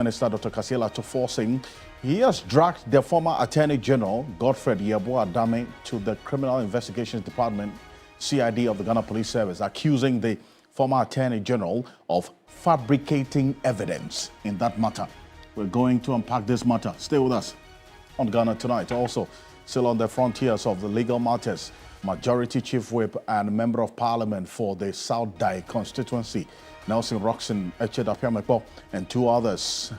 Minister Dr. Kasiela to forcing, he has dragged the former Attorney General Godfred Adame to the Criminal Investigations Department, CID of the Ghana Police Service, accusing the former Attorney General of fabricating evidence in that matter. We're going to unpack this matter. Stay with us on Ghana Tonight. Also, still on the frontiers of the legal matters, Majority Chief Whip and Member of Parliament for the South Dai constituency, Nelson Roxon Echedapiamepo, and two others,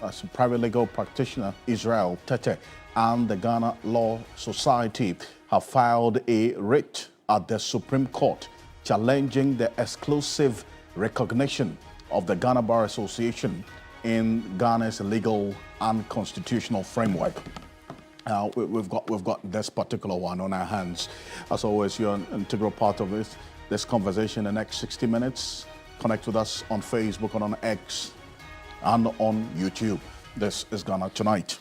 as private legal practitioner Israel Tete and the Ghana Law Society, have filed a writ at the Supreme Court challenging the exclusive recognition of the Ghana Bar Association in Ghana's legal and constitutional framework. We've got this particular one on our hands. As always, you're an integral part of this conversation in the next 60 minutes. Connect with us on Facebook and on X and on YouTube. This is Ghana Tonight.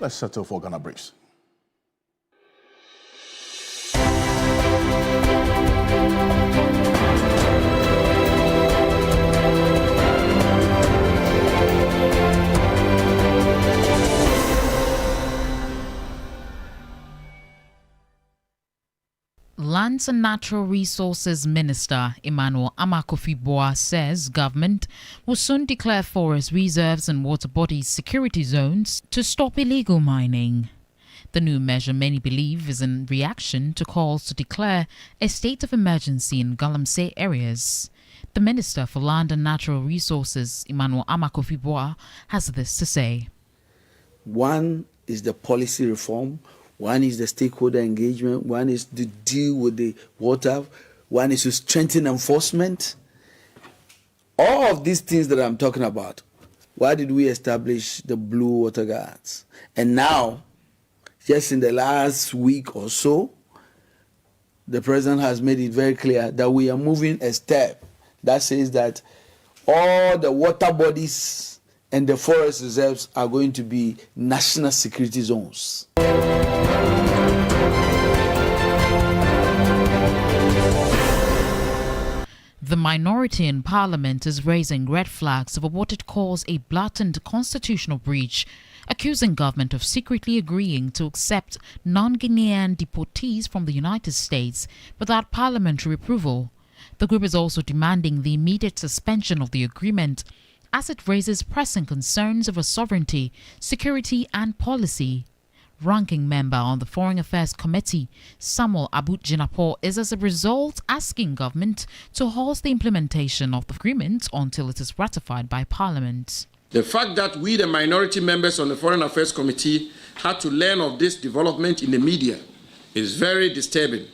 Let's settle for Ghana Briefs. Lands and Natural Resources Minister Emmanuel Amakofi-Boa says government will soon declare forest reserves and water bodies security zones to stop illegal mining. The new measure, many believe, is in reaction to calls to declare a state of emergency in Galamsey areas. The Minister for Land and Natural Resources, Emmanuel Amakofi-Boa, has this to say. One is the policy reform. One is the stakeholder engagement. One is to deal with the water. One is to strengthen enforcement. All of these things that I'm talking about, why did we establish the Blue Water Guards? And now, just in the last week or so, the President has made it very clear that we are moving a step that says that all the water bodies and the forest reserves are going to be national security zones. The minority in Parliament is raising red flags over what it calls a blatant constitutional breach, accusing government of secretly agreeing to accept non-Guinean deportees from the United States without parliamentary approval. The group is also demanding the immediate suspension of the agreement, as it raises pressing concerns over sovereignty, security and policy. Ranking member on the Foreign Affairs Committee, Samuel Abut-Jinapor, is as a result asking government to halt the implementation of the agreement until it is ratified by Parliament. The fact that we, the minority members on the Foreign Affairs Committee, had to learn of this development in the media is very disturbing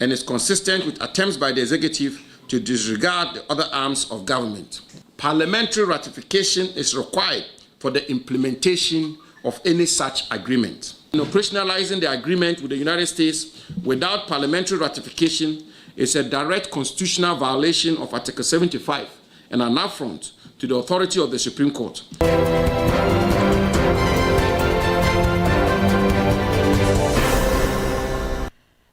and is consistent with attempts by the executive to disregard the other arms of government. Parliamentary ratification is required for the implementation of any such agreement. In operationalizing the agreement with the United States without parliamentary ratification is a direct constitutional violation of Article 75 and an affront to the authority of the Supreme Court.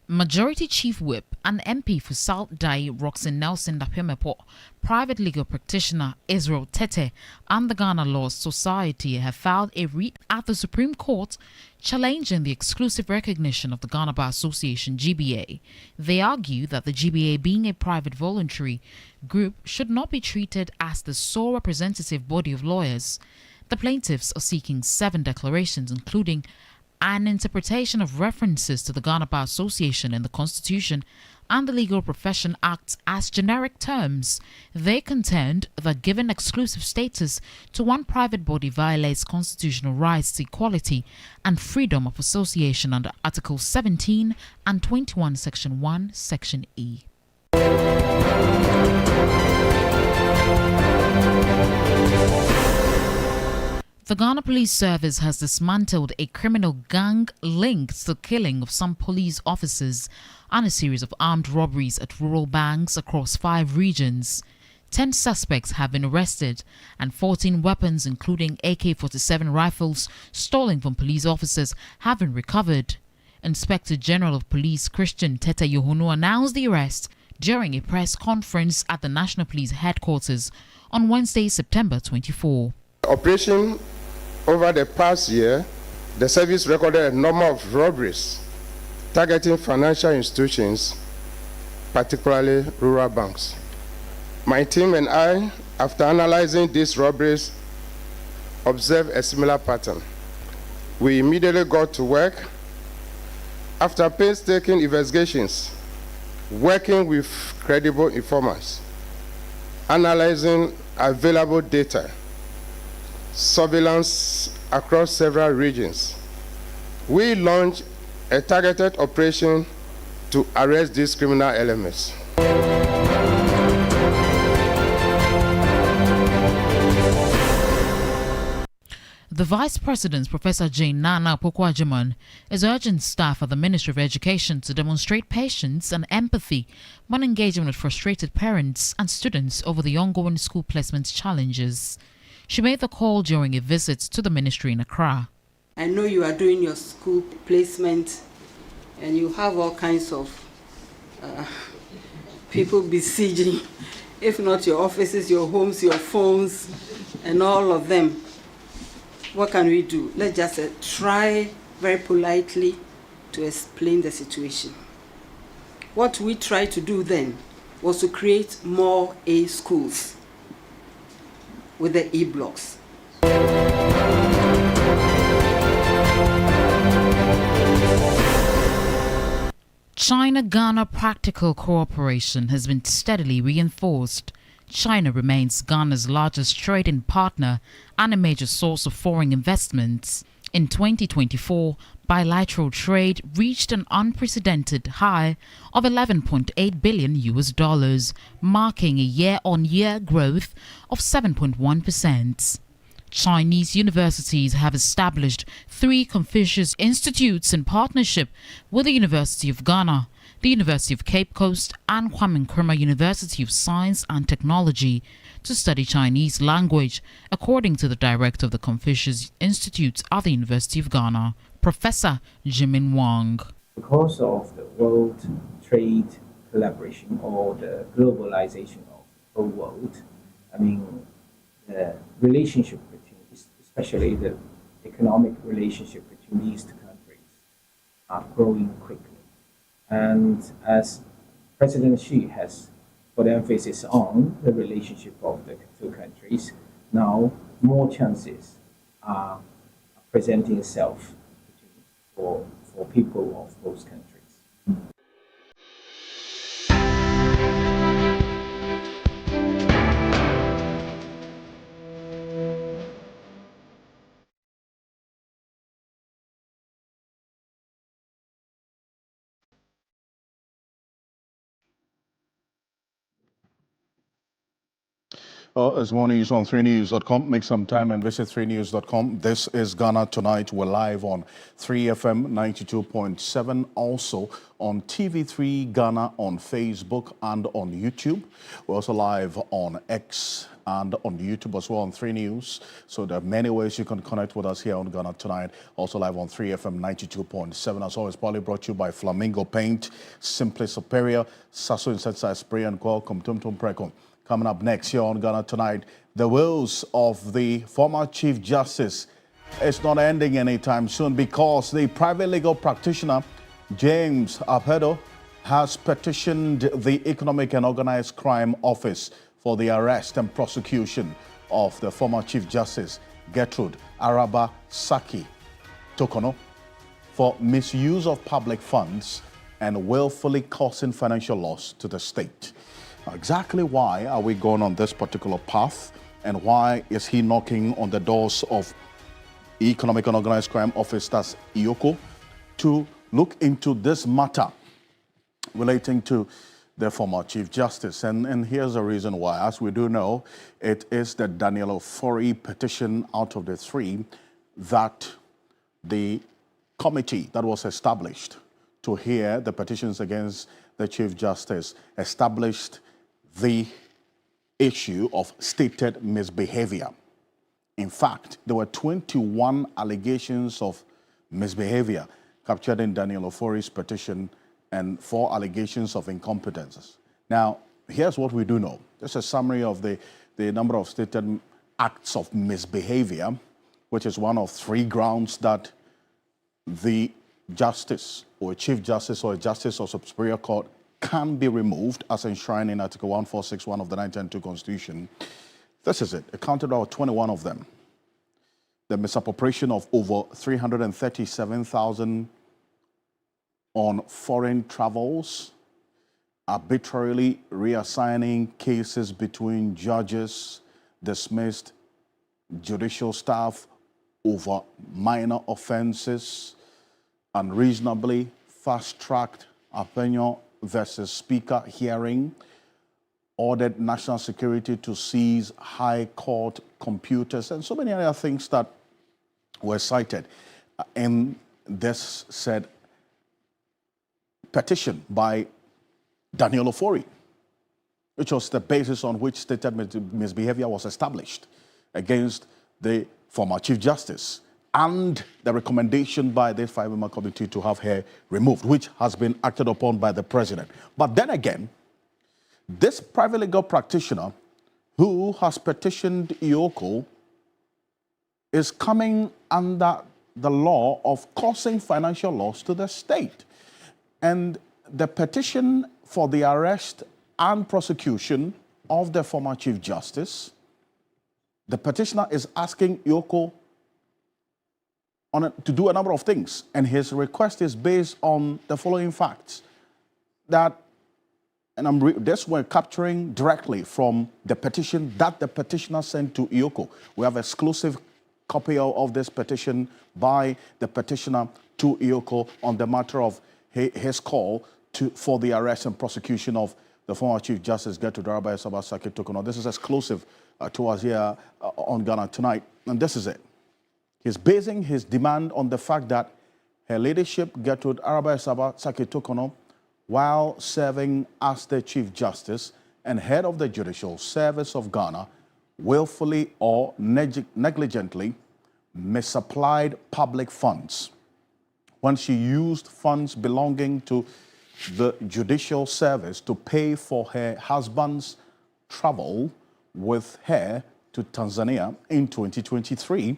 Majority Chief Whip and MP for South Dai Roxon Nelson Dapiamepo, private legal practitioner Israel Tete, and the Ghana Law Society have filed a writ at the Supreme Court challenging the exclusive recognition of the Ghana Bar Association GBA. They argue that the GBA, being a private voluntary group, should not be treated as the sole representative body of lawyers. The plaintiffs are seeking 7 declarations, including an interpretation of references to the Ghana Bar Association in the Constitution and the Legal Profession Act as generic terms. They contend that giving exclusive status to one private body violates constitutional rights to equality and freedom of association under Article 17 and 21, Section 1, Section E. The Ghana Police Service has dismantled a criminal gang linked to the killing of some police officers and a series of armed robberies at rural banks across 5 regions. 10 suspects have been arrested and 14 weapons, including AK-47 rifles stolen from police officers, have been recovered. Inspector General of Police Christian Tete Yohunu announced the arrest during a press conference at the National Police Headquarters on Wednesday, September 24. Operation over the past year, the service recorded a number of robberies targeting financial institutions, particularly rural banks. My team and I, after analyzing these robberies, observed a similar pattern. We immediately got to work. After painstaking investigations, working with credible informants, analyzing available data, surveillance across several regions, we launched a targeted operation to arrest these criminal elements. The Vice President, Professor Jane Nana Pokwajiman, is urging staff at the Ministry of Education to demonstrate patience and empathy when engaging with frustrated parents and students over the ongoing school placement challenges. She made the call during a visit to the ministry in Accra. I know you are doing your school placement and you have all kinds of people besieging, if not your offices, your homes, your phones, and all of them. What can we do? Let's just try very politely to explain the situation. What we tried to do then was to create more A schools with the E-blocks. China-Ghana practical cooperation has been steadily reinforced. China remains Ghana's largest trading partner and a major source of foreign investments. In 2024, bilateral trade reached an unprecedented high of $11.8 billion, marking a year-on-year growth of 7.1%. Chinese universities have established 3 Confucius Institutes in partnership with the University of Ghana, the University of Cape Coast, and Kwame Nkrumah University of Science and Technology to study Chinese language, according to the director of the Confucius Institute at the University of Ghana, Professor Jimin Wang. Because of the world trade collaboration or the globalization of the world, the relationship between, especially the economic relationship between these 2 countries, are growing quickly. And as President Xi has put emphasis on the relationship of the 2 countries, now more chances are presenting itself for people of those countries. It's more news on 3news.com. Make some time and visit 3news.com. This is Ghana Tonight. We're live on 3FM 92.7, also on TV3 Ghana on Facebook and on YouTube. We're also live on X and on YouTube as well on 3 News. So there are many ways you can connect with us here on Ghana Tonight. Also live on 3FM 92.7. As always, probably brought to you by Flamingo Paint, Simply Superior, Sasso Insecticide Spray and Coil, Tum Preco. Coming up next here on Ghana Tonight, the wills of the former Chief Justice is not ending anytime soon because the private legal practitioner, James Alfred, has petitioned the Economic and Organized Crime Office for the arrest and prosecution of the former Chief Justice, Gertrude Araba Saki Tokono, for misuse of public funds and willfully causing financial loss to the state. Now, exactly why are we going on this particular path, and why is he knocking on the doors of Economic and Organized Crime Office, that's EOCO, to look into this matter relating to the former Chief Justice? And here's the reason why. As we do know, it is the Daniel Ofori petition out of the 3 that the committee that was established to hear the petitions against the Chief Justice established the issue of stated misbehavior. In fact, there were 21 allegations of misbehavior captured in Daniel Ofori's petition and 4 allegations of incompetence. Now, here's what we do know. This is a summary of the number of stated acts of misbehavior, which is one of 3 grounds that the justice or a chief justice or a justice of superior court can be removed as enshrined in Article 1461 of the 1992 Constitution. This is it. It counted out 21 of them. The misappropriation of over 337,000 on foreign travels, arbitrarily reassigning cases between judges, dismissed judicial staff over minor offenses, unreasonably fast-tracked Apenyo versus Speaker hearing, ordered national security to seize high court computers, and so many other things that were cited in this said petition by Daniel Ofori, which was the basis on which stated misbehavior was established against the former Chief Justice, and the recommendation by the 5-member committee to have her removed, which has been acted upon by the President. But then again, this private legal practitioner who has petitioned IOCO is coming under the law of causing financial loss to the state. And the petition for the arrest and prosecution of the former Chief Justice, the petitioner is asking IOCO to do a number of things. And his request is based on the following facts. That, and this we're capturing directly from the petition that the petitioner sent to IOCO. We have exclusive copy of this petition by the petitioner to IOCO on the matter of his call for the arrest and prosecution of the former Chief Justice Gertrude Araba Esaba Saki Tokono. This is exclusive to us here on Ghana Tonight, and this is it. He's basing his demand on the fact that Her Ladyship Gertrude Araba Esaba Saki Tokono, while serving as the Chief Justice and head of the Judicial Service of Ghana, willfully or negligently misapplied public funds when she used funds belonging to the Judicial Service to pay for her husband's travel with her to Tanzania in 2023,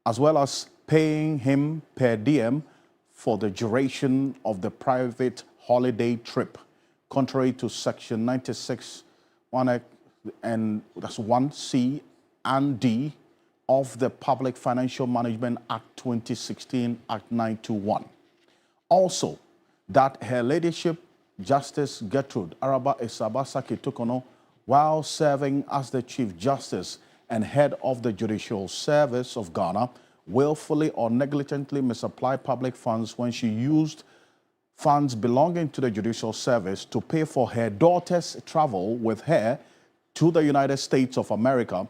as well as paying him per diem for the duration of the private holiday trip, contrary to Section 96, 1, and that's 1C and D of the Public Financial Management Act 2016, Act 921. Also, that Her Ladyship Justice Gertrude Araba Esaba Saki Tokono, while serving as the Chief Justice and head of the Judicial Service of Ghana, willfully or negligently misapplied public funds when she used funds belonging to the Judicial Service to pay for her daughter's travel with her to the United States of America,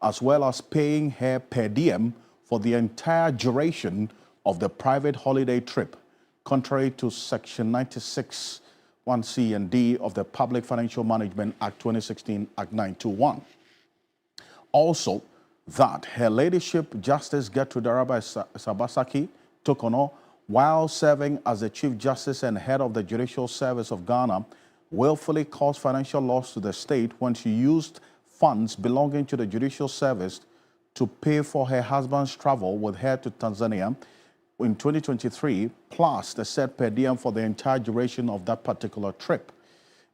as well as paying her per diem for the entire duration of the private holiday trip, contrary to Section 96, 1C and D of the Public Financial Management Act 2016, Act 921. Also, that Her Ladyship Justice Gertrude Araba Esaba Saki Tokono, while serving as the Chief Justice and head of the Judicial Service of Ghana, willfully caused financial loss to the state when she used funds belonging to the Judicial Service to pay for her husband's travel with her to Tanzania in 2023, plus the said per diem for the entire duration of that particular trip.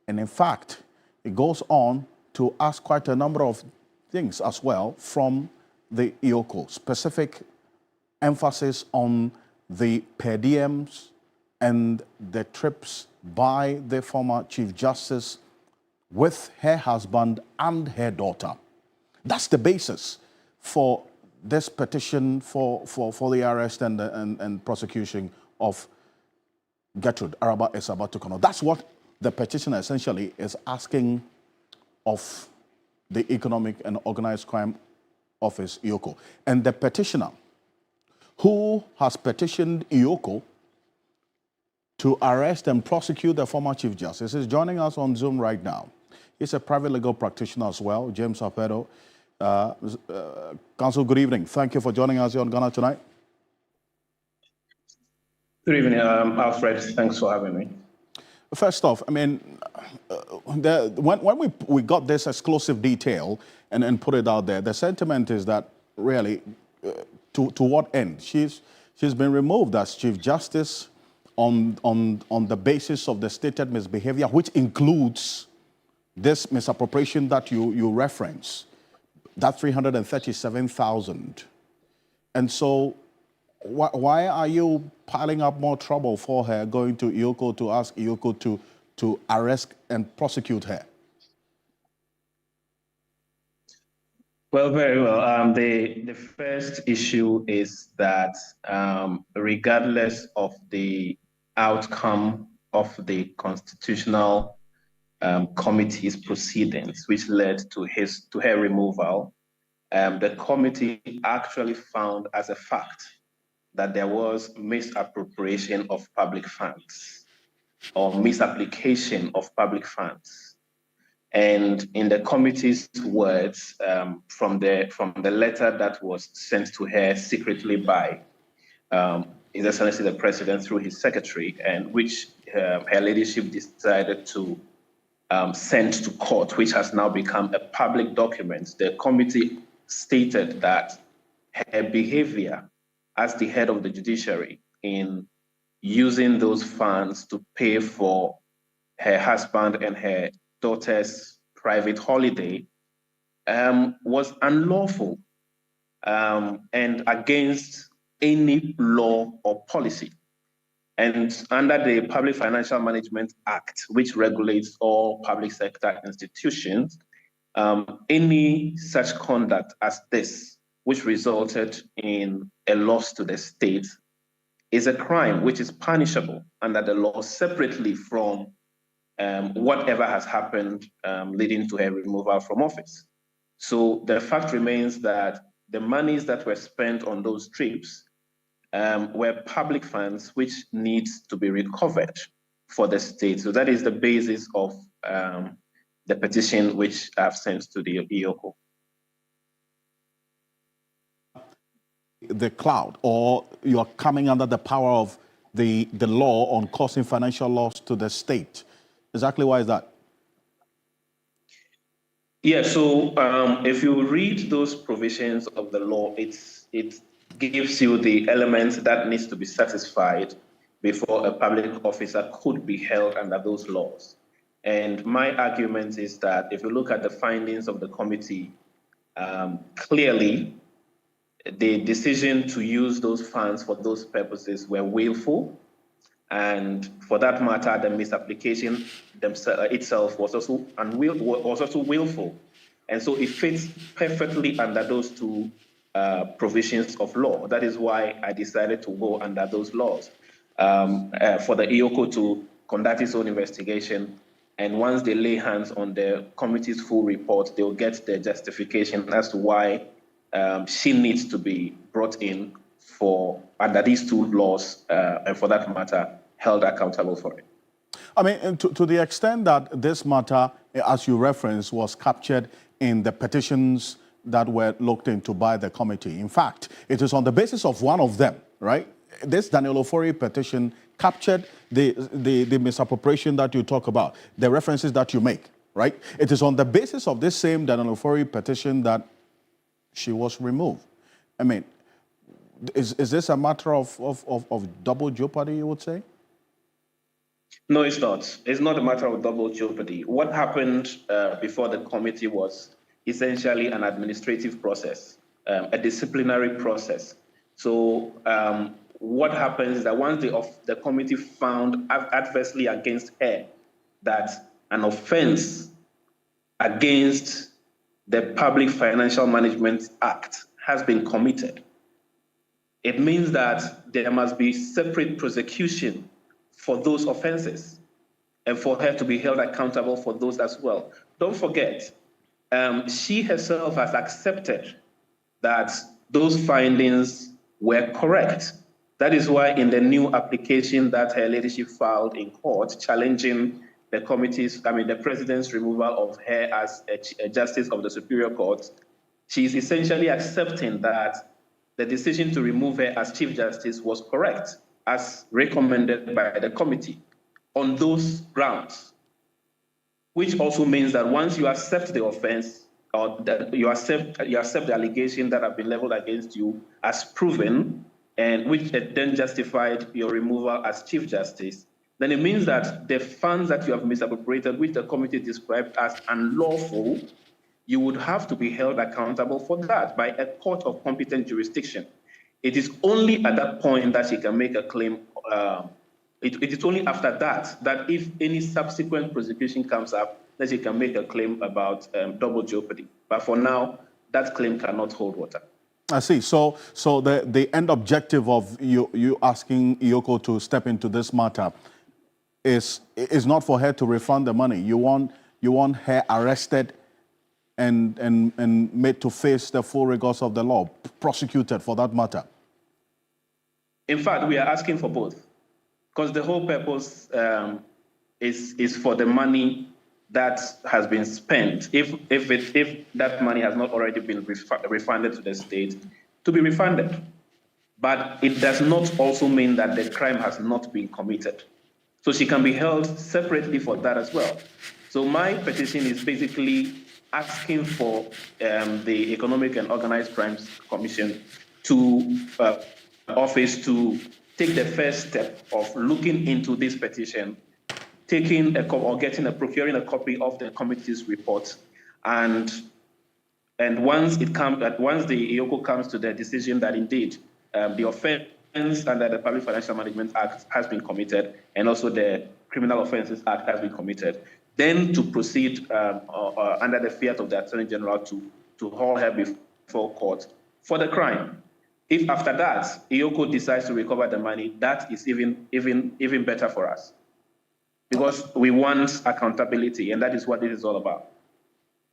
And in fact, it goes on to ask quite a number of things as well from the IOCO, specific emphasis on the per diems and the trips by the former Chief Justice with her husband and her daughter. That's the basis for this petition for the arrest and prosecution of Gertrude Araba Esaba Tokono. That's what the petitioner essentially is asking of the Economic and Organized Crime Office, IOCO. And the petitioner who has petitioned IOCO to arrest and prosecute the former Chief Justice is joining us on Zoom right now. He's a private legal practitioner as well, James Alfredo. Counsel, good evening. Thank you for joining us here on Ghana Tonight. Good evening, Alfred. Thanks for having me. First off, I mean, when we got this exclusive detail and put it out there, the sentiment is that really, to what end? She's been removed as Chief Justice on the basis of the stated misbehavior, which includes this misappropriation that you reference, that 337,000. And so, why are you piling up more trouble for her, going to IOCO to ask IOCO to arrest and prosecute her? Well, very well. The first issue is that regardless of the outcome of the constitutional committee's proceedings, which led to her removal, the committee actually found as a fact that there was misappropriation of public funds or misapplication of public funds. And in the committee's words, from the letter that was sent to her secretly by His Excellency the President through his secretary, and which her ladyship decided to send to court, which has now become a public document, the committee stated that her behavior as the head of the judiciary in using those funds to pay for her husband and her daughter's private holiday was unlawful and against any law or policy. And under the Public Financial Management Act, which regulates all public sector institutions, any such conduct as this, which resulted in a loss to the state, is a crime which is punishable under the law separately from whatever has happened leading to her removal from office. So the fact remains that the monies that were spent on those trips were public funds which needs to be recovered for the state. So that is the basis of the petition which I've sent to the IOCO. The cloud, or you're coming under the power of the law on causing financial loss to the state. Exactly why is that? Yeah, so if you read those provisions of the law, it gives you the elements that needs to be satisfied before a public officer could be held under those laws. And my argument is that if you look at the findings of the committee, clearly the decision to use those funds for those purposes were willful. And for that matter, the misapplication itself was also willful. And so it fits perfectly under those two provisions of law. That is why I decided to go under those laws for the IOCO to conduct its own investigation. And once they lay hands on the committee's full report, they'll get the justification as to why she needs to be brought in for under these two laws, and for that matter, held accountable for it. I mean, to the extent that this matter, as you referenced, was captured in the petitions that were looked into by the committee. In fact, it is on the basis of one of them, right? This Daniel Ofori petition captured the misappropriation that you talk about, the references that you make, right? It is on the basis of this same Daniel Ofori petition that she was removed. I mean, is this a matter of double jeopardy, you would say? No, it's not. It's not a matter of double jeopardy. What happened before the committee was essentially an administrative process, a disciplinary process. So what happens is that once the committee found adversely against her that an offense against the Public Financial Management Act has been committed, it means that there must be separate prosecution for those offenses and for her to be held accountable for those as well. Don't forget, she herself has accepted that those findings were correct. That is why in the new application that her ladyship filed in court challenging the president's removal of her as a justice of the Superior Court, she is essentially accepting that the decision to remove her as Chief Justice was correct, as recommended by the committee on those grounds, which also means that once you accept the offense, or that you accept the allegation that have been leveled against you as proven, and which then justified your removal as Chief Justice, then it means that the funds that you have misappropriated, which the committee described as unlawful, you would have to be held accountable for that by a court of competent jurisdiction. It is only at that point that she can make a claim. It is only after that if any subsequent prosecution comes up, that she can make a claim about double jeopardy. But for now, that claim cannot hold water. I see. So the end objective of you asking Iyoko to step into this matter is not for her to refund the money. You want her arrested and made to face the full rigors of the law, prosecuted for that matter. In fact, we are asking for both, because the whole purpose is for the money that has been spent, if that money has not already been refunded to the state, to be refunded. But it does not also mean that the crime has not been committed. So she can be held separately for that as well. So my petition is basically asking for the Economic and Organized Crimes Commission office to take the first step of looking into this petition, procuring a copy of the committee's report, and once the Iyoko comes to the decision that indeed the offense under the Public Financial Management Act has been committed, and also the Criminal Offences Act has been committed, then to proceed under the fiat of the Attorney General to haul her before court for the crime. If after that Iyoko decides to recover the money, that is even better for us, because we want accountability, and that is what this is all about.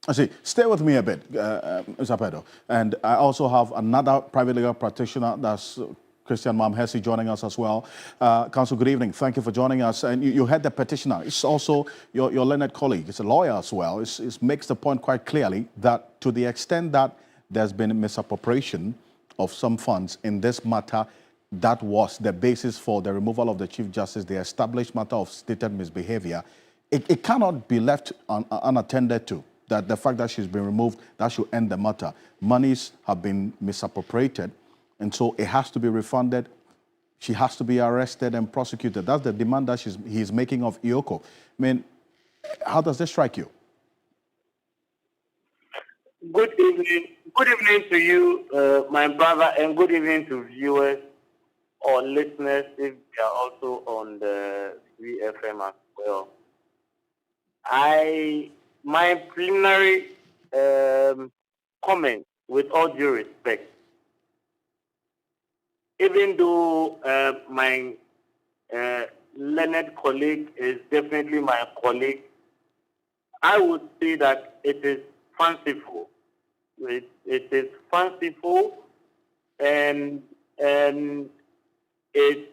I see. Stay with me a bit, Mr. Pedro. And I also have another private legal practitioner, that's Christian Mamhesi, joining us as well. Counsel, good evening. Thank you for joining us. And you heard the petitioner. It's also your learned colleague. It's a lawyer as well. It makes the point quite clearly that to the extent that there's been misappropriation of some funds in this matter, that was the basis for the removal of the Chief Justice, the established matter of stated misbehavior. It cannot be left unattended to. That the fact that she's been removed, that should end the matter. Monies have been misappropriated, and so it has to be refunded. She has to be arrested and prosecuted. That's the demand that he's making of Iyoko. I mean, how does this strike you? Good evening. Good evening to you, my brother, and good evening to viewers or listeners if they are also on the VFM as well. My preliminary comment, with all due respect, even though my learned colleague is definitely my colleague, I would say that it is fanciful. It is fanciful, and it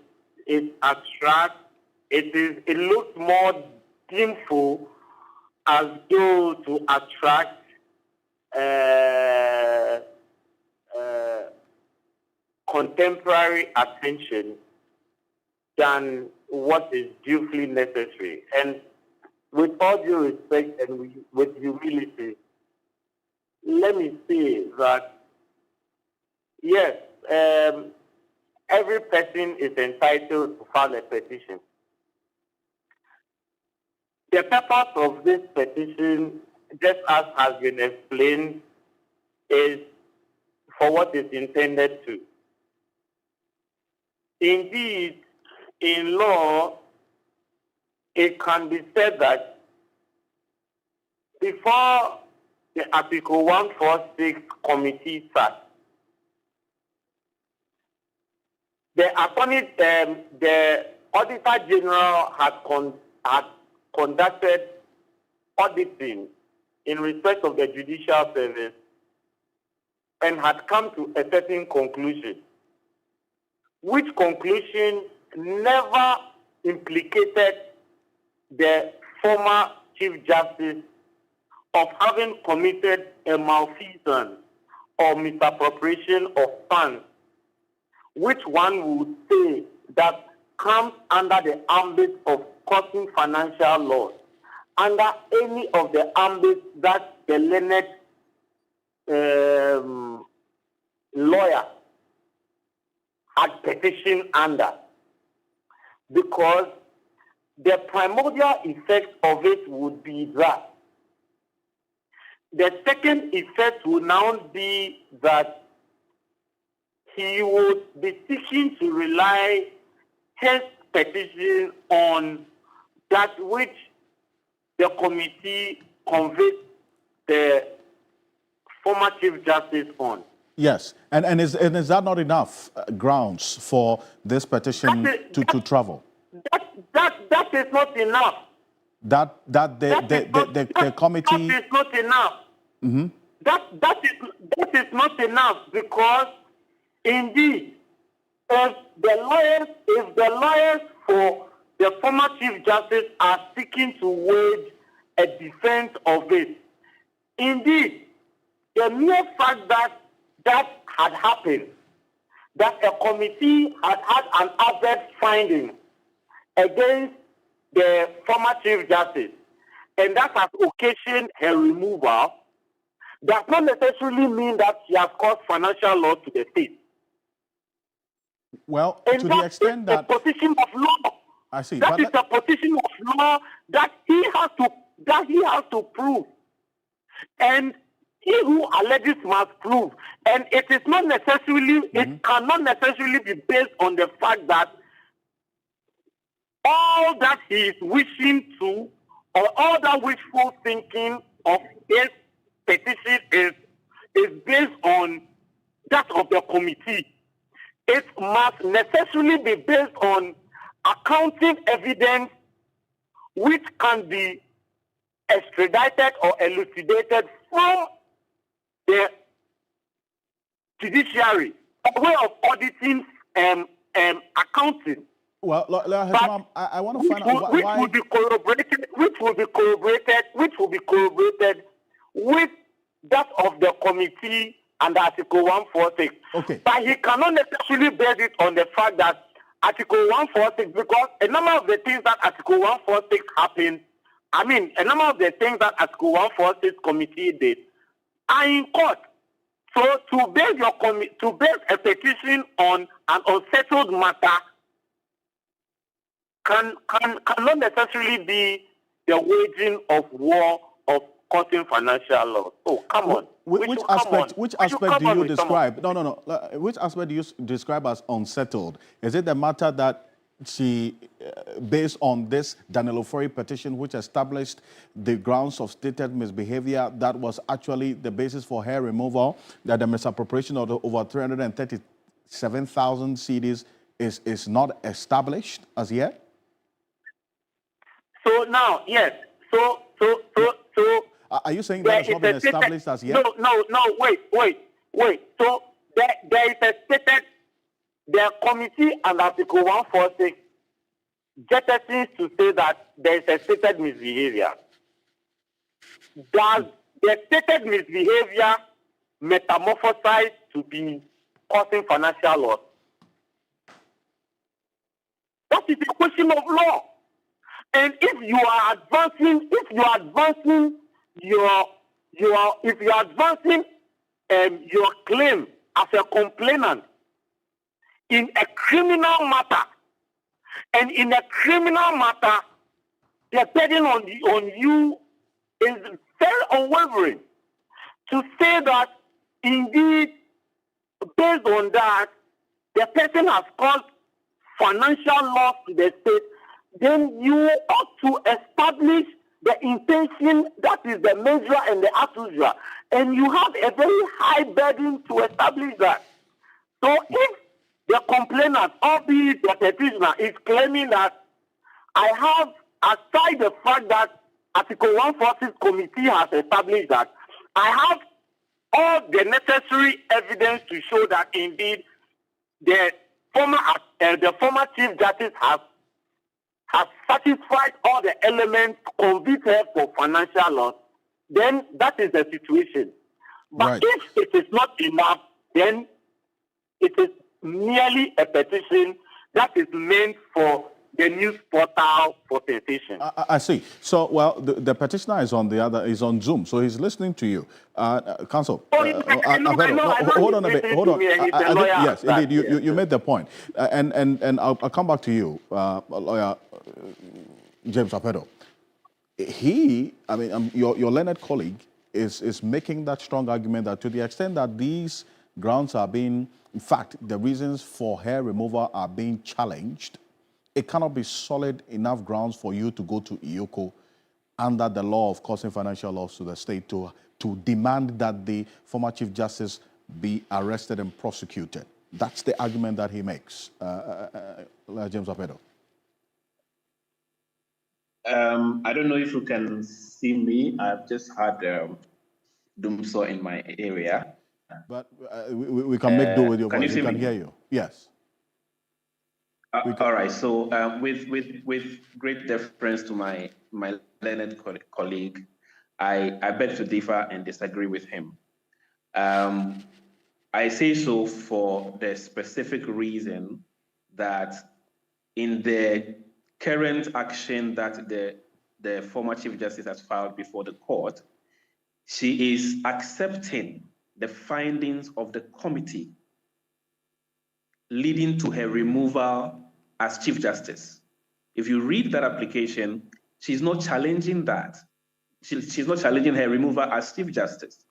attracts. It looks more dimful, as though to attract contemporary attention than what is duly necessary. And with all due respect and with humility, let me say that, yes, every person is entitled to file a petition. The purpose of this petition, just as has been explained, is for what it's intended to. Indeed, in law, it can be said that before the Article 146 committee sat, the Auditor General had conducted auditing in respect of the judicial service and had come to a certain conclusion, which conclusion never implicated the former Chief Justice of having committed a malfeasance or misappropriation of funds, which one would say that comes under the ambit of causing financial loss, under any of the ambits that the learned lawyer had petitioned under, because the primordial effect of it would be that. The second effect would now be that he would be seeking to rely his petition on that which the committee convicted the former Chief Justice on. Yes, and is that not enough grounds for this petition to travel? That is not enough. The committee. That is not enough. Mm-hmm. That is not enough, because indeed, if the lawyers for the former Chief Justice are seeking to wage a defense of it, indeed, the mere fact that had happened, that a committee had an adverse finding against the former Chief Justice, and that has occasioned her removal, does not necessarily mean that she has caused financial loss to the state. Well, and to the extent that a position of law. I see. That is a position of law that he has to prove, and he who alleges must prove. And it is not necessarily, it cannot necessarily be based on the fact that all that he is wishing to, or all that wishful thinking of his petition is based on that of the committee. It must necessarily be based on accounting evidence which can be extradited or elucidated from the judiciary, a way of auditing accounting. Well, I want to find out which why. Will be corroborated with that of the committee under Article 146. Okay. But he cannot necessarily base it on the fact that Article 146, because a number of the things that Article 146 happened, a number of the things that Article 146 committee did are in court. So to base a petition on an unsettled matter cannot necessarily be the waging of war of causing financial loss. Oh, come on. Which aspect do you describe? No. Which aspect do you describe as unsettled? Is it the matter that she, based on this Daniel Ofori petition, which established the grounds of stated misbehavior, that was actually the basis for her removal, that the misappropriation of the over 337,000 CDs is not established as yet? So now, yes. So. Are you saying that has not been established as yet? No, wait. So there is a stated, the committee under Article 146 jettisons to say that there is a stated misbehavior. Does the stated misbehavior metamorphosize to be causing financial loss? That is a question of law. And if you are advancing your claim as a complainant in a criminal matter, and in a criminal matter, the burden on you is very unwavering to say that indeed, based on that, the person has caused financial loss to the state. Then you ought to establish the intention, that is the measure and the accusation. And you have a very high burden to establish that. So if the complainant, albeit the petitioner, is claiming that I have, aside the fact that Article 146 committee has established that, I have all the necessary evidence to show that indeed the former Chief Justice has has satisfied all the elements to convict her for financial loss, then that is the situation. But Right. if it is not enough, then it is merely a petition that is meant for the news portal for sensation. I see. So, well, the petitioner is on Zoom, so he's listening to you. Counsel, I know hold on a he's bit. listening Hold to on. me and he's a lawyer. Yes, indeed, you made the point. And I'll come back to you, lawyer James Apedo. Your learned colleague is making that strong argument that to the extent that these grounds are being, in fact, the reasons for her removal are being challenged, it cannot be solid enough grounds for you to go to IOCO under the law of causing financial loss to the state to demand that the former Chief Justice be arrested and prosecuted. That's the argument that he makes, James Apedo. I don't know if you can see me. I've just had doomsaw in my area. But we can make do with your voice. We can hear you. Yes. All right. So with great deference to my learned colleague, I beg to differ and disagree with him. I say so for the specific reason that in the current action that the former Chief Justice has filed before the court, she is accepting the findings of the committee leading to her removal as Chief Justice. If you read that application, she's not challenging that. She's not challenging her removal as Chief Justice.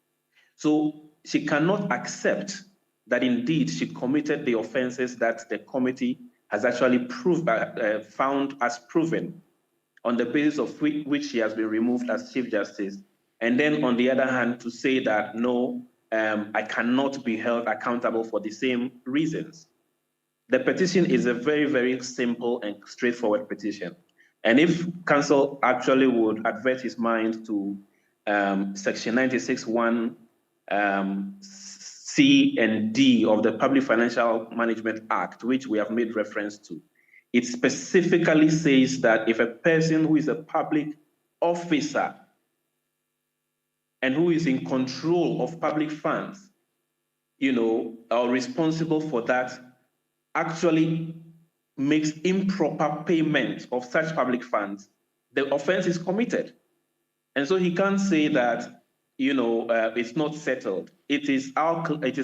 So she cannot accept that indeed she committed the offenses that the committee has actually found as proven on the basis of which she has been removed as Chief Justice. And then on the other hand, to say that, no, I cannot be held accountable for the same reasons. The petition is a very, very simple and straightforward petition. And if counsel actually would advert his mind to section 96(1) C and D of the Public Financial Management Act, which we have made reference to, it specifically says that if a person who is a public officer and who is in control of public funds, are responsible for that, actually makes improper payment of such public funds, the offense is committed. And so he can't say that, it's not settled. It is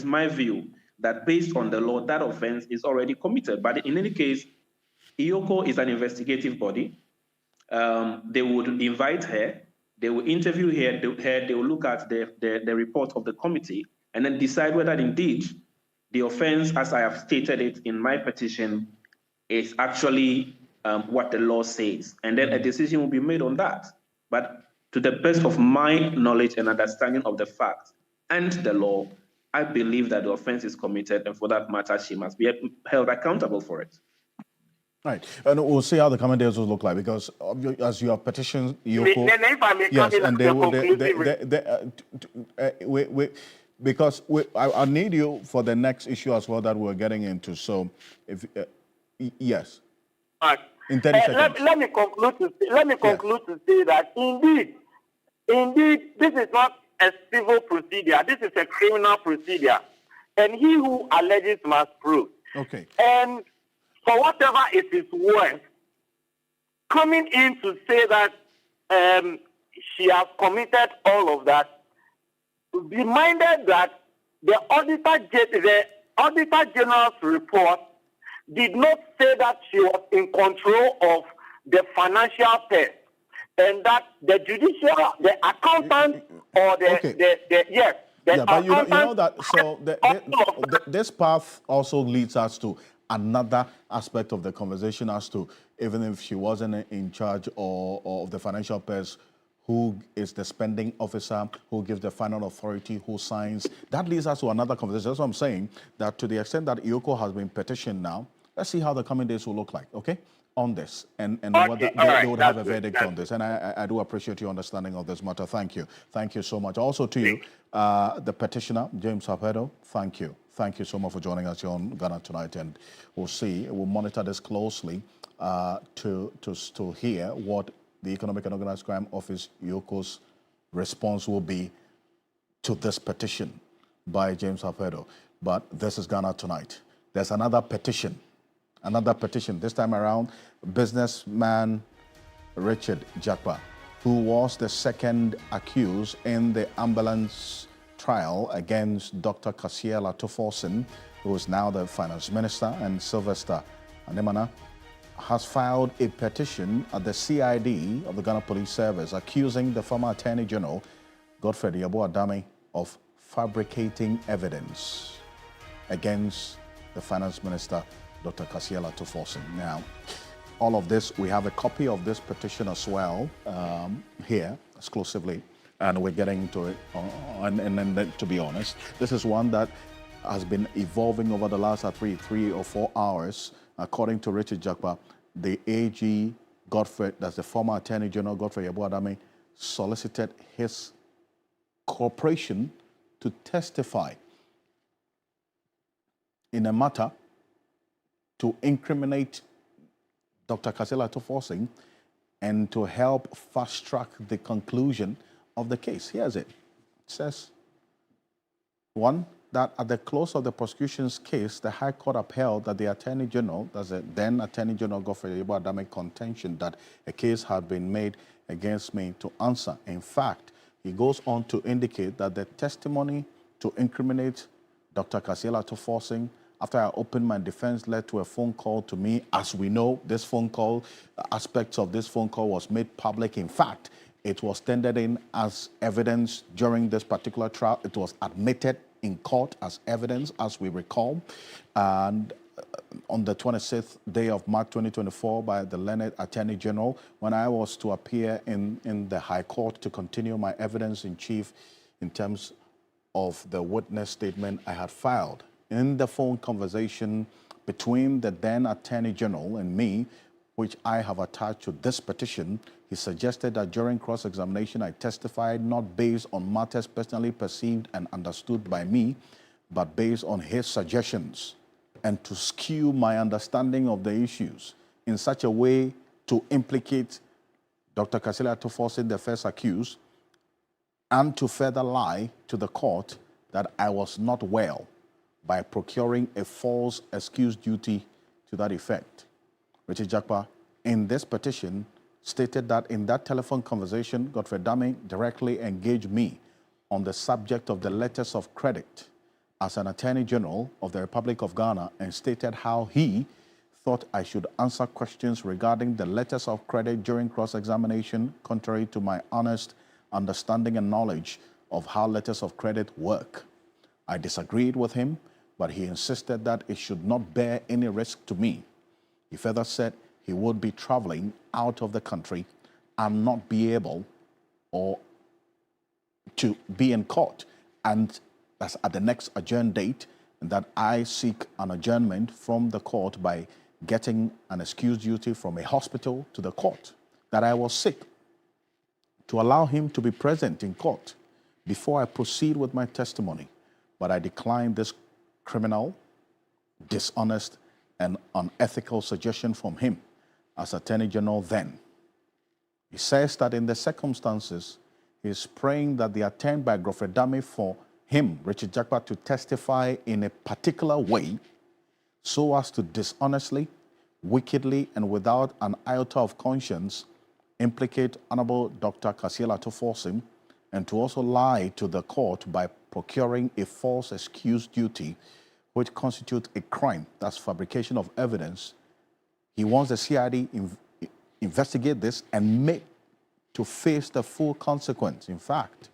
my view that based on the law, that offense is already committed. But in any case, IOCO is an investigative body. They would invite her, they will interview her, they will look at the report of the committee and then decide whether indeed the offense, as I have stated it in my petition, is actually what the law says. And then a decision will be made on that. But to the best of my knowledge and understanding of the facts and the law, I believe that the offense is committed, and for that matter, she must be held accountable for it. Right, and we'll see how the coming days will look like, because as you have petitioned IOCO, yes, and I need you for the next issue as well that we're getting into. So, if yes, in 30 seconds. Let me conclude to say that indeed, this is not a civil procedure. This is a criminal procedure, and he who alleges must prove. Okay. And for whatever it is worth, coming in to say that she has committed all of that, be minded that the Auditor General's report did not say that she was in control of the financial purse, and that the accountant or but you know that. So this path also leads us to another aspect of the conversation as to, even if she wasn't in charge of the financial purse, who is the spending officer, who gives the final authority, who signs. That leads us to another conversation. That's what I'm saying, that to the extent that IOCO has been petitioned now, let's see how the coming days will look like, okay, on this, and whether they would have a verdict on this. And I do appreciate your understanding of this matter. Thank you. Thank you so much. Also to you, the petitioner, James Apedo, thank you. Thank you so much for joining us here on Ghana Tonight, and we'll monitor this closely to hear what the Economic and Organized Crime Office, EOCO's, response will be to this petition by James Alfredo. But this is Ghana Tonight. There's another petition, this time around, businessman Richard Jakpa, who was the second accused in the ambulance trial against Dr. Kasiela Toforson, who is now the finance minister, and Sylvester Anemana, has filed a petition at the CID of the Ghana Police Service accusing the former Attorney General, Godfred Yeboah-Dame, of fabricating evidence against the finance minister, Dr. Kasiela Toforson. Now, all of this, we have a copy of this petition as well here exclusively, and we're getting to it. And to be honest, this is one that has been evolving over the last 3 or 4 hours. According to Richard Jakpa, the AG Godfred, that's the former Attorney General Godfred Yeboah-Dame, solicited his cooperation to testify in a matter to incriminate Dr. Kasiela Toforson and to help fast-track the conclusion of the case. Here's it. It says, 1, that at the close of the prosecution's case, the High Court upheld that the Attorney General, that's the then Attorney General Godfred Yeboah-Dame, contention that a case had been made against me to answer. In fact, he goes on to indicate that the testimony to incriminate Dr. Kasiela Toforson after I opened my defense led to a phone call to me. As we know, this phone call, aspects of this phone call was made public. In fact, it was tendered in as evidence during this particular trial. It was admitted in court as evidence, as we recall. And on the 26th day of March 2024 by the learned Attorney General, when I was to appear in the High Court to continue my evidence in chief in terms of the witness statement I had filed. In the phone conversation between the then Attorney General and me, which I have attached to this petition, he suggested that during cross-examination I testified not based on matters personally perceived and understood by me, but based on his suggestions, and to skew my understanding of the issues in such a way to implicate Dr. Kasiela Toforson, the first accused, and to further lie to the court that I was not well by procuring a false excuse duty to that effect. Richard Jakpa, in this petition, stated that in that telephone conversation, Godfred Dame directly engaged me on the subject of the letters of credit as an Attorney General of the Republic of Ghana, and stated how he thought I should answer questions regarding the letters of credit during cross-examination, contrary to my honest understanding and knowledge of how letters of credit work. I disagreed with him, but he insisted that it should not bear any risk to me. He further said he would be traveling out of the country and not be able or to be in court, and that's at the next adjourned date, and that I seek an adjournment from the court by getting an excuse duty from a hospital to the court, that I was sick, to allow him to be present in court before I proceed with my testimony. But I declined this criminal, dishonest, and unethical suggestion from him as Attorney General then. He says that in the circumstances, he is praying that the attempt by Godfred Dame for him, Richard Jakpa, to testify in a particular way so as to dishonestly, wickedly, and without an iota of conscience implicate Honorable Dr. Kasiela Toforson, and to also lie to the court by procuring a false excuse duty, which constitutes a crime, that's fabrication of evidence. He wants the CID investigate this and make to face the full consequence. In fact,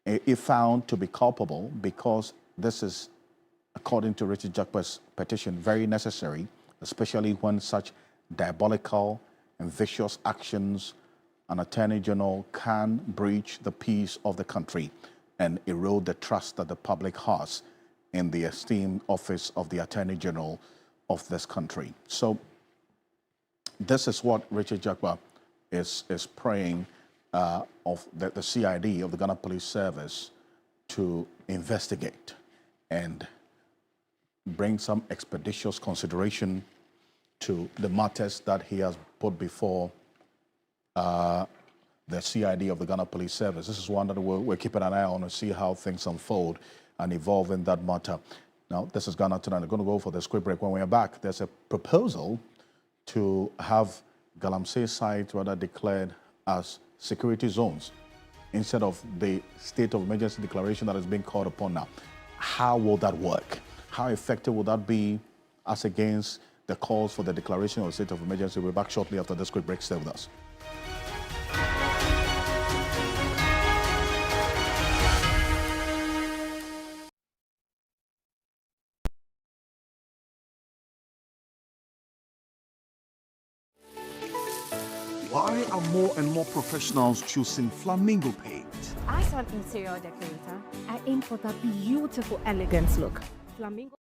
if found to be culpable, because this is, according to Richard Jakpa's petition, very necessary, especially when such diabolical and vicious actions an Attorney General can breach the peace of the country and erode the trust that the public has in the esteemed office of the Attorney General of this country. So this is what Richard Jakpa is praying of the CID, of the Ghana Police Service, to investigate and bring some expeditious consideration to the matters that he has put before the CID of the Ghana Police Service. This is one that we're keeping an eye on to see how things unfold and evolve in that matter. Now, this is Ghana Tonight. I'm going to go for the quick break. When we are back, there's a proposal to have Galamsey site rather declared as security zones instead of the state of emergency declaration that is being called upon now. How will that work? How effective will that be as against the calls for the declaration of a state of emergency? We'll be back shortly after this quick break. Stay with us. Why are more and more professionals choosing Flamingo paint? As an interior decorator, I aim for that beautiful, elegant look. Flamingo.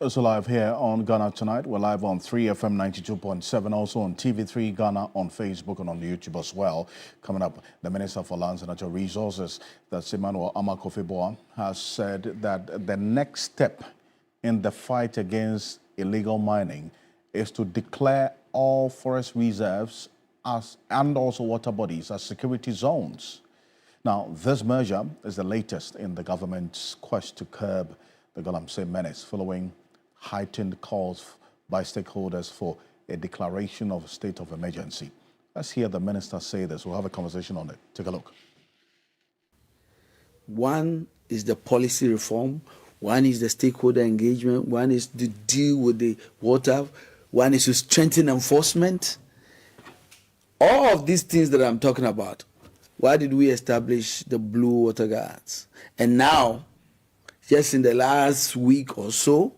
Also live here on Ghana Tonight. We're live on 3FM 92.7, also on TV3 Ghana, on Facebook and on YouTube as well. Coming up, the Minister for Lands and Natural Resources, that's Emmanuel Amakofeboa, has said that the next step in the fight against illegal mining is to declare all forest reserves and also water bodies as security zones. Now, this measure is the latest in the government's quest to curb the Galamsey menace, following heightened calls by stakeholders for a declaration of a state of emergency. Let's hear the minister say this. We'll have a conversation on it. Take a look. One is the policy reform, one is the stakeholder engagement, one is to deal with the water, one is to strengthen enforcement. All of these things that I'm talking about, why did we establish the Blue Water Guards? And now, just in the last week or so,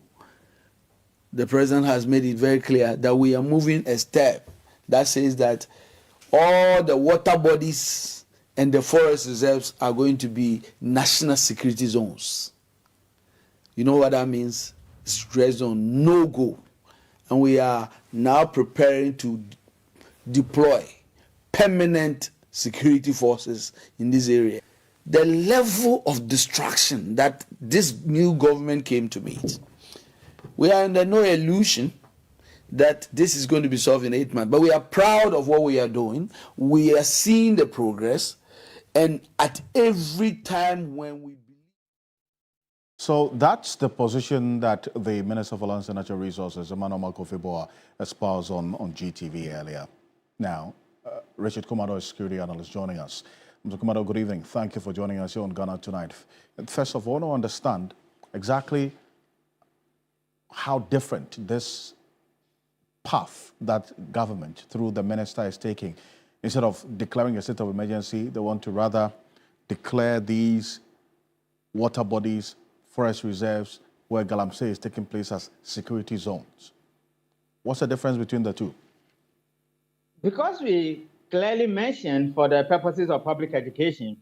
the president has made it very clear that we are moving a step that says that all the water bodies and the forest reserves are going to be national security zones. You know what that means? It's red zone, no go. And we are now preparing to deploy permanent security forces in this area. The level of distraction that this new government came to meet, we are under no illusion that this is going to be solved in 8 months. But we are proud of what we are doing. We are seeing the progress. And at every time when we... So that's the position that the Minister for Lands and Natural Resources, Emmanuel Amakofeboa, espoused on GTV earlier. Now, Richard Kumado is security analyst joining us. Mr. Kumado, good evening. Thank you for joining us here on Ghana Tonight. First of all, I want to understand exactly how different this path that government, through the minister, is taking. Instead of declaring a state of emergency, they want to rather declare these water bodies, forest reserves, where Galamsey is taking place as security zones. What's the difference between the two? Because we clearly mentioned, for the purposes of public education,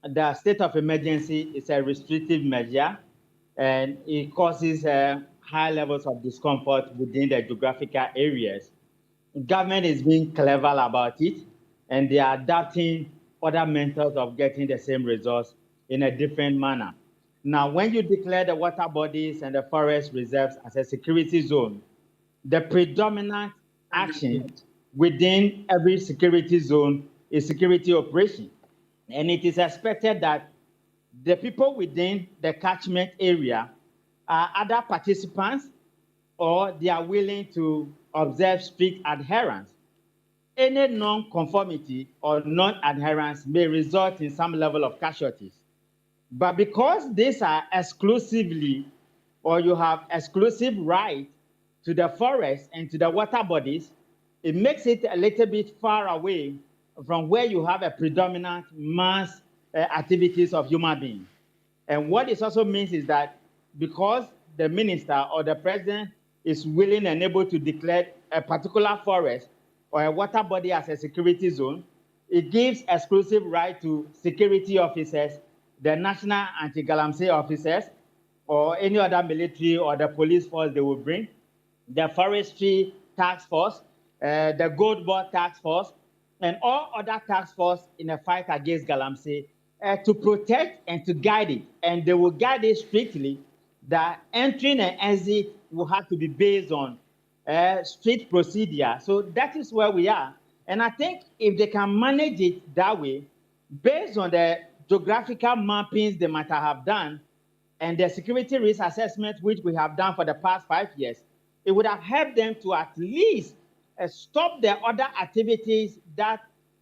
the state of emergency is a restrictive measure, and it causes high levels of discomfort within the geographical areas. Government is being clever about it, and they are adapting other methods of getting the same results in a different manner. Now, when you declare the water bodies and the forest reserves as a security zone, the predominant action within every security zone is security operation. And it is expected that the people within the catchment area are other participants, or they are willing to observe strict adherence. Any non-conformity or non-adherence may result in some level of casualties. But because these are exclusively, or you have exclusive right to the forest and to the water bodies, it makes it a little bit far away from where you have a predominant mass activities of human beings. And what this also means is that because the minister or the president is willing and able to declare a particular forest or a water body as a security zone, it gives exclusive right to security officers, the national anti-Galamsey officers, or any other military or the police force they will bring, the forestry task force, the gold board task force, and all other task force in a fight against Galamsey to protect and to guide it. And they will guide it strictly that entering and exit will have to be based on strict procedure. So that is where we are. And I think if they can manage it that way, based on the geographical mappings they might have done and the security risk assessment which we have done for the past 5 years, it would have helped them to at least stop the other activities that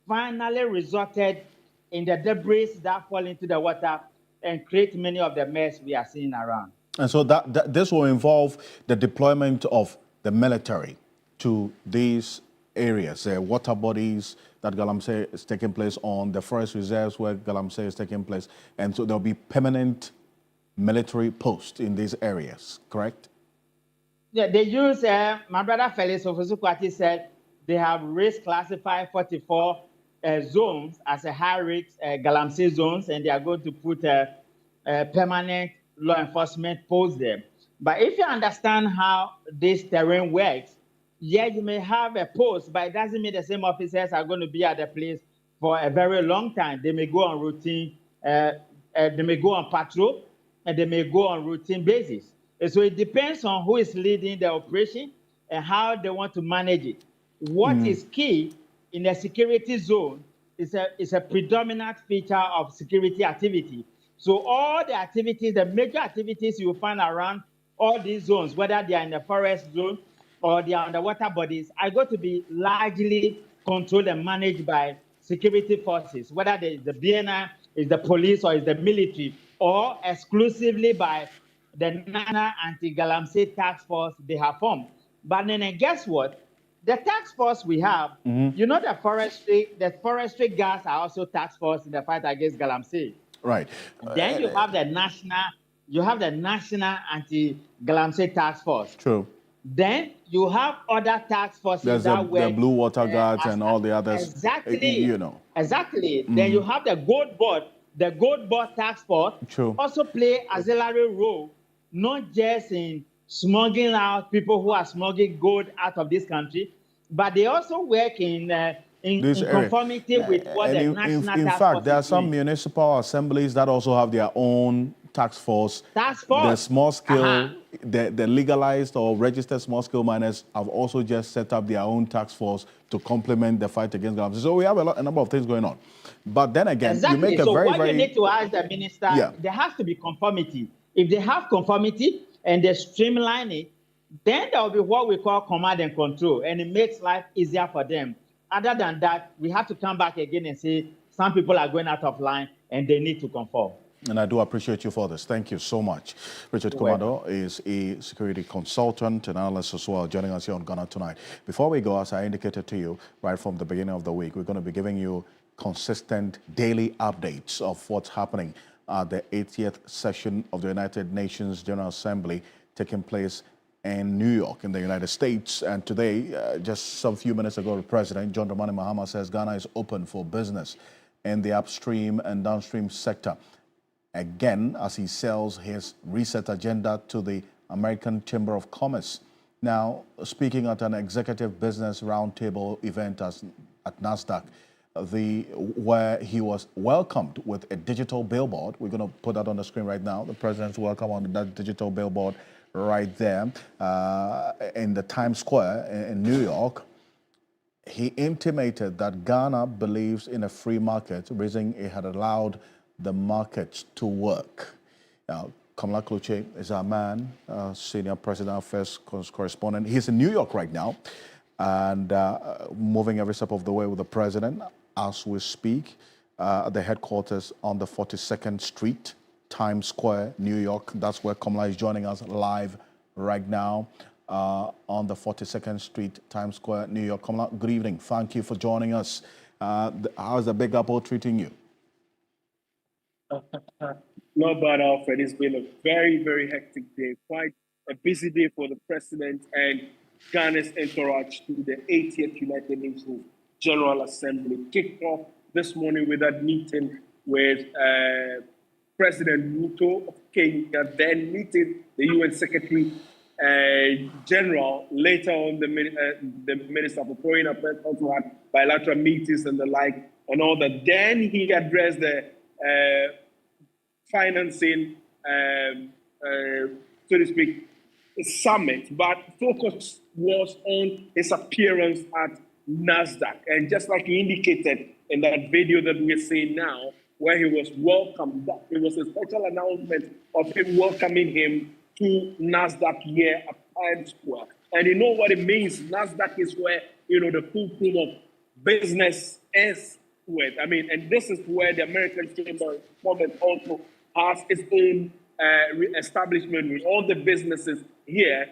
finally resulted in the debris that fall into the water and create many of the mess we are seeing around. And so this will involve the deployment of the military to these areas, water bodies that Galamsey is taking place on, the forest reserves where Galamsey is taking place. And so there'll be permanent military posts in these areas, correct? Yeah, they use, my brother Felix Ofosukwati said, they have risk classified 44 zones as a high risk Galamsey zones, and they are going to put a permanent law enforcement post there. But if you understand how this terrain works, yeah, you may have a post, but it doesn't mean the same officers are going to be at the place for a very long time. They may go on routine, they may go on patrol, and they may go on routine basis. And so it depends on who is leading the operation and how they want to manage it. What is key in a security zone is a predominant feature of security activity. So all the activities, the major activities you will find around all these zones, whether they are in the forest zone or they are underwater bodies, are going to be largely controlled and managed by security forces, whether the BNI, is the police, or is the military, or exclusively by the National Anti-Galamsey Task Force they have formed. But then guess what? The task force we have, you know, the forestry guards are also task force in the fight against Galamsey. Right. Then you have the national Anti-Galamsey Task Force. True. Then you have other task forces There's that work. the Blue Water Guards and all the others. Exactly. You know. Exactly. Then you have the Gold Board. The Gold Board Task Force also play auxiliary role, not just in smuggling out people who are smuggling gold out of this country, but they also work in conformity with what the national task force. In fact, there are some municipal assemblies that also have their own task force. The small scale, the legalized or registered small scale miners have also just set up their own task force to complement the fight against Galamsey. So we have a number of things going on. But then again, you make a very, you need to ask the minister, there has to be conformity. If they have conformity and they streamline it, then there will be what we call command and control, and it makes life easier for them. Other than that, we have to come back again and say some people are going out of line and they need to conform. And I do appreciate you for this. Thank you so much. Richard Komado is a security consultant and analyst as well, joining us here on Ghana Tonight. Before we go, as I indicated to you right from the beginning of the week, we're going to be giving you consistent daily updates of what's happening at the 80th session of the United Nations General Assembly taking place in New York in the United States. And today, just some few minutes ago, the President, John Dramani Mahama, says Ghana is open for business in the upstream and downstream sector. Again, as he sells his reset agenda to the American Chamber of Commerce. Now, speaking at an executive business roundtable event at NASDAQ, where he was welcomed with a digital billboard. We're going to put that on the screen right now. The president's welcome on that digital billboard right there in the Times Square in New York. He intimated that Ghana believes in a free market, reasoning it had allowed the markets to work. Now, Kamala Kluche is our man, senior president affairs correspondent. He's in New York right now and moving every step of the way with the president as we speak at the headquarters on the 42nd Street, Times Square, New York. That's where Kamala is joining us live right now on the 42nd Street, Times Square, New York. Kamala, good evening. Thank you for joining us. How's the Big Apple treating you? Not bad, Alfred. It's been a very, very hectic day. Quite a busy day for the president and Ghana's entourage to the 80th United Nations General Assembly. Kicked off this morning with that meeting with President Ruto of Kenya, then meeting the UN Secretary General. Later on, the Minister for Foreign Affairs also had bilateral meetings and the like and all that. Then he addressed the financing, so to speak, summit, but focus was on his appearance at NASDAQ. And just like he indicated in that video that we're seeing now, where he was welcomed, it was a special announcement of him welcoming him to NASDAQ here at Times Square. And you know what it means. NASDAQ is where, the fulcrum of business is with. And this is where the American Chamber of Commerce also has its own establishment with all the businesses here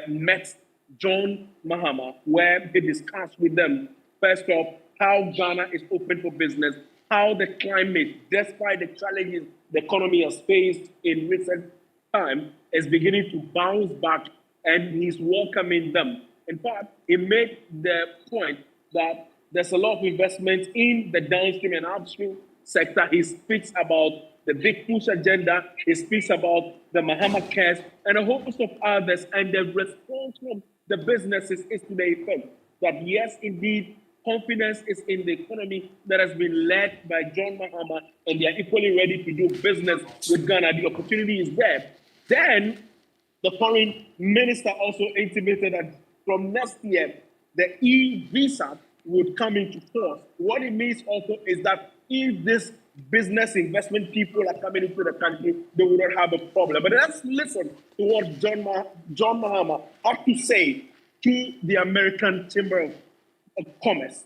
met John Mahama, where he discussed with them, first off, how Ghana is open for business, how the climate, despite the challenges the economy has faced in recent time, is beginning to bounce back, and he's welcoming them. In fact, he made the point that there's a lot of investment in the downstream and upstream sector. He speaks about the Big Push agenda. He speaks about the Mahama cares and a host of others. And the response from the businesses is to the effect that, yes, indeed, confidence is in the economy that has been led by John Mahama, and they are equally ready to do business with Ghana. The opportunity is there. Then the foreign minister also intimated that from next year, the e-visa would come into force. What it means also is that if this business investment people are coming into the country, they will not have a problem. But let's listen to what John Mahama had to say to the American Chamber of Commerce.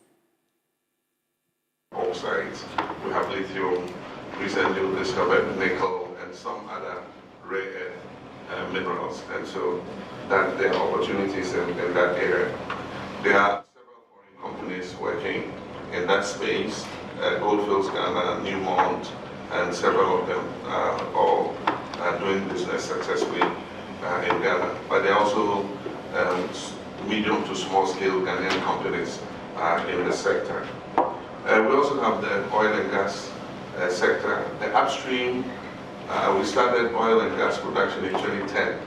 Bauxite, we have lithium, recently we discovered nickel and some other rare earth minerals, and so that there are opportunities in that area. There are several foreign companies working in that space, Goldfields Ghana, Newmont, and several of them all doing business successfully in Ghana. But there are also medium to small scale Ghanaian companies in the sector. We also have the oil and gas sector. The upstream, we started oil and gas production in 2010.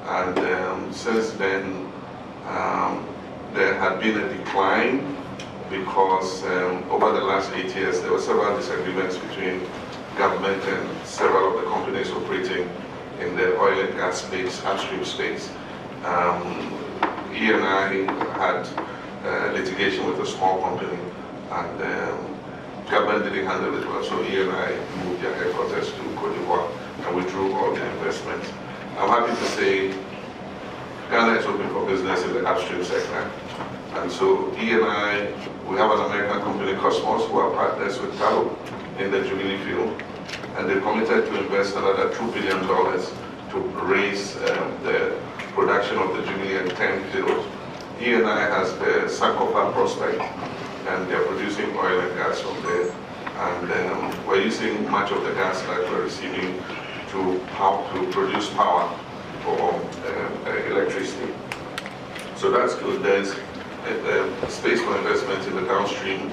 And since then, there had been a decline because over the last 8 years, there were several disagreements between government and several of the companies operating in the oil and gas space, upstream space. He and I had litigation with a small company, and government didn't handle it well, so he and I moved their headquarters to Cote d'Ivoire and withdrew all the investment. I'm happy to say Ghana is open for business in the upstream sector. And so he and I, we have an American company, Cosmos, who are partners with Tallow in the Jubilee field, and they committed to invest another $2 billion to raise the production of the Jubilee and 10 fields. He and I has the Sankofa prospect, and they're producing oil and gas from there. And we're using much of the gas that we're receiving to produce power for electricity. So that's good. There's space for investment in the downstream.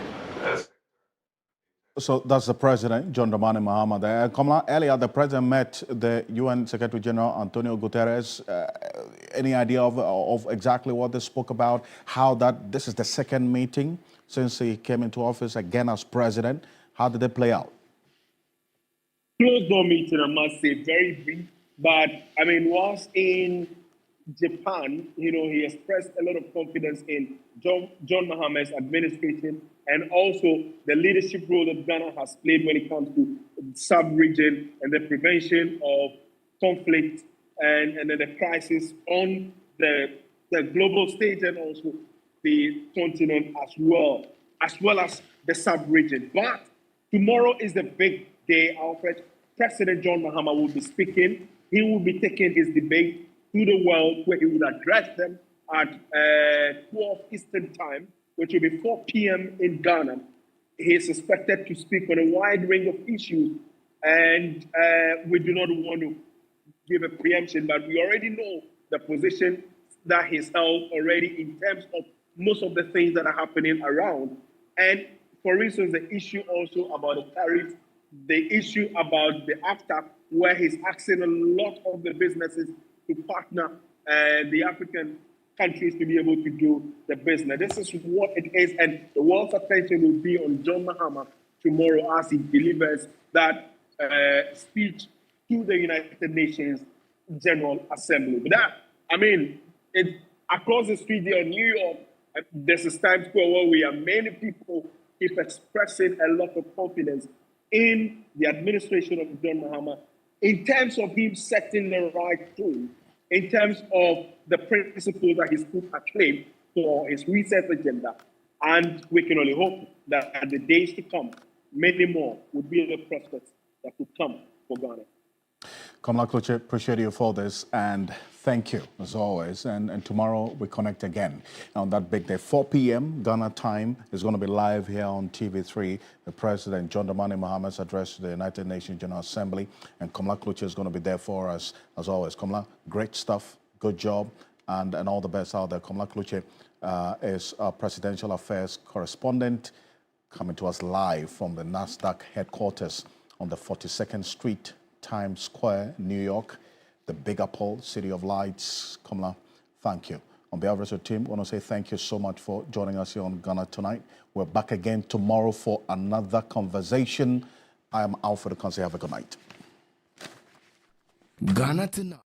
So that's the President, John Dramani Mahama there. Kamala, earlier the President met the UN Secretary General Antonio Guterres. Any idea of exactly what they spoke about? How this is the second meeting since he came into office again as President. How did they play out? Closed door meeting, I must say, very brief. But I mean, whilst in Japan, he expressed a lot of confidence in John Mahama's administration and also the leadership role that Ghana has played when it comes to sub-region and the prevention of conflict and then the crisis on the global stage and also the continent as well as the sub-region. But tomorrow is the big day, Alfred. President John Mahama will be speaking. He will be taking his debate to the world, where he would address them at 12 Eastern Time, which will be 4 p.m. in Ghana. He is expected to speak on a wide range of issues, and we do not want to give a preemption, but we already know the position that he's held already in terms of most of the things that are happening around. And for instance, the issue also about the tariffs, the issue about the AFTA, where he's asking a lot of the businesses to partner the African countries to be able to do the business. This is what it is, and the world's attention will be on John Mahama tomorrow as he delivers that speech to the United Nations General Assembly. But across the street there in New York, there's a Times Square where many people keep expressing a lot of confidence in the administration of John Mahama in terms of him setting the right tone, in terms of the principles that he's put at claim for his reset agenda. And we can only hope that in the days to come, many more would be the prospects that could come for Ghana. Kamala Kluche, appreciate you for this, and thank you, as always. And tomorrow we connect again on that big day. 4 p.m. Ghana time is going to be live here on TV3. The President, John Dramani Mahama's address to the United Nations General Assembly, and Kamala Kluche is going to be there for us, as always. Kamala, great stuff, good job, and all the best out there. Kamala Kluche is our Presidential Affairs correspondent, coming to us live from the NASDAQ headquarters on the 42nd Street, Times Square, New York, the Big Apple, City of Lights. Kamala, thank you. On behalf of the team, I want to say thank you so much for joining us here on Ghana Tonight. We're back again tomorrow for another conversation. I am Alfred Ocansey. Have a good night. Ghana Tonight.